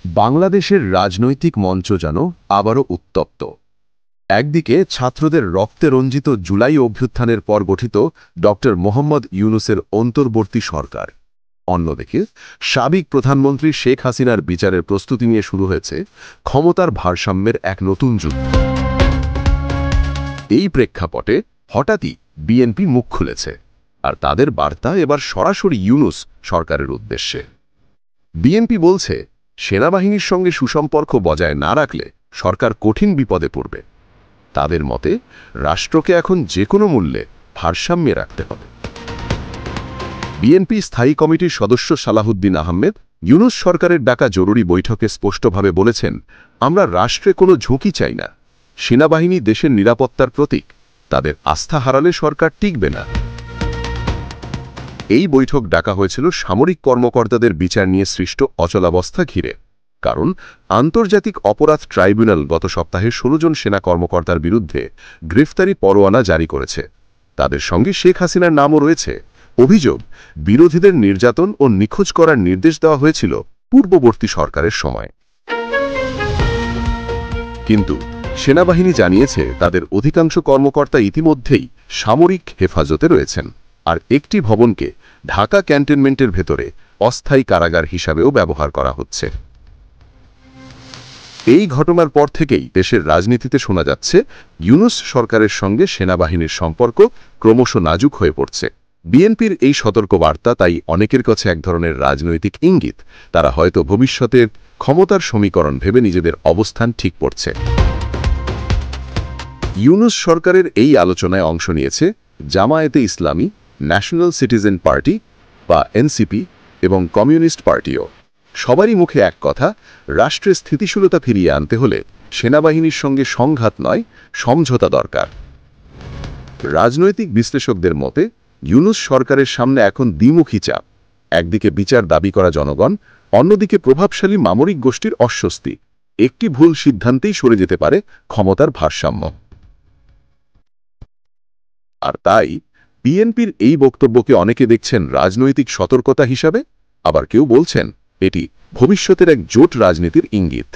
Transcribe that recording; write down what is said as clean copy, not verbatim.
বাংলাদেশের রাজনৈতিক মঞ্চ যেন আবারও উত্তপ্ত। একদিকে ছাত্রদের রক্তে রঞ্জিত জুলাই অভ্যুত্থানের পর গঠিত ড. মোহাম্মদ ইউনূসের অন্তর্বর্তী সরকার, অন্যদিকে সাবেক প্রধানমন্ত্রী শেখ হাসিনার বিচারের প্রস্তুতি নিয়ে শুরু হয়েছে ক্ষমতার ভারসাম্যের এক নতুন যুদ্ধ। এই প্রেক্ষাপটে হঠাৎই বিএনপি মুখ খুলেছে, আর তাদের বার্তা এবার সরাসরি ইউনূস সরকারের উদ্দেশ্যে। বিএনপি বলছে, সেনাবাহিনীর সঙ্গে সুসম্পর্ক বজায় না রাখলে সরকার কঠিন বিপদে পড়বে। তাদের মতে রাষ্ট্রকে এখন যে কোনো মূল্যে ভারসাম্যে রাখতে হবে। বিএনপি স্থায়ী কমিটির সদস্য সালাহুদ্দিন আহমেদ ইউনূস সরকারের ডাকা জরুরি বৈঠকে স্পষ্টভাবে বলেছেন, আমরা রাষ্ট্রে কোনো ঝুঁকি চাই না। সেনাবাহিনী দেশের নিরাপত্তার প্রতীক, তাদের আস্থা হারালে সরকার টিকবে না। এই বৈঠক ডাকা হয়েছিল সামরিক কর্মকর্তাদের বিচার নিয়ে সৃষ্ট অচলাবস্থা ঘিরে। কারণ আন্তর্জাতিক অপরাধ ট্রাইব্যুনাল গত সপ্তাহে ১৬ জন সেনা কর্মকর্তার বিরুদ্ধে গ্রেফতারি পরোয়ানা জারি করেছে। তাদের সঙ্গে শেখ হাসিনার নামও রয়েছে। অভিযোগ, বিরোধীদের নির্যাতন ও নিখোঁজ করার নির্দেশ দেওয়া হয়েছিল পূর্ববর্তী সরকারের সময়। কিন্তু সেনাবাহিনী জানিয়েছে, তাদের অধিকাংশ কর্মকর্তা ইতিমধ্যেই সামরিক হেফাজতে রয়েছেন, আর একটি ভবনকে ঢাকা ক্যান্টনমেন্টের ভেতরে অস্থায়ী কারাগার হিসাবেও ব্যবহার করা হচ্ছে। এই ঘটনার পর থেকেই দেশের রাজনীতিতে শোনা যাচ্ছে, ইউনূস সরকারের সঙ্গে সেনাবাহিনীর সম্পর্ক ক্রমশ নাজুক হয়ে পড়ছে। বিএনপির এই সতর্কবার্তা তাই অনেকের কাছে এক ধরনের রাজনৈতিক ইঙ্গিত, তারা হয়তো ভবিষ্যতের ক্ষমতার সমীকরণ ভেবে নিজেদের অবস্থান ঠিক করছে। ইউনূস সরকারের এই আলোচনায় অংশ নিয়েছে জামায়াতে ইসলামী, ন্যাশনাল সিটিজেন পার্টি বা এনসিপি এবং কমিউনিস্ট পার্টিও। সবারই মুখে এক কথা, রাষ্ট্রের স্থিতিশীলতা ফিরিয়ে আনতে হলে সেনাবাহিনীর সঙ্গে সংঘাত নয়, সমঝোতা দরকার। রাজনৈতিক বিশ্লেষকদের মতে ইউনূস সরকারের সামনে এখন দ্বিমুখী চাপ। একদিকে বিচার দাবি করা জনগণ, অন্যদিকে প্রভাবশালী সামরিক গোষ্ঠীর অস্বস্তি। একটি ভুল সিদ্ধান্তেই সরে যেতে পারে ক্ষমতার ভারসাম্য। আর তাই বিএনপির এই বক্তব্যকে অনেকে দেখছেন রাজনৈতিক সতর্কতা হিসাবে, আবার কেউ বলছেন এটি ভবিষ্যতের এক জোট রাজনীতির ইঙ্গিত।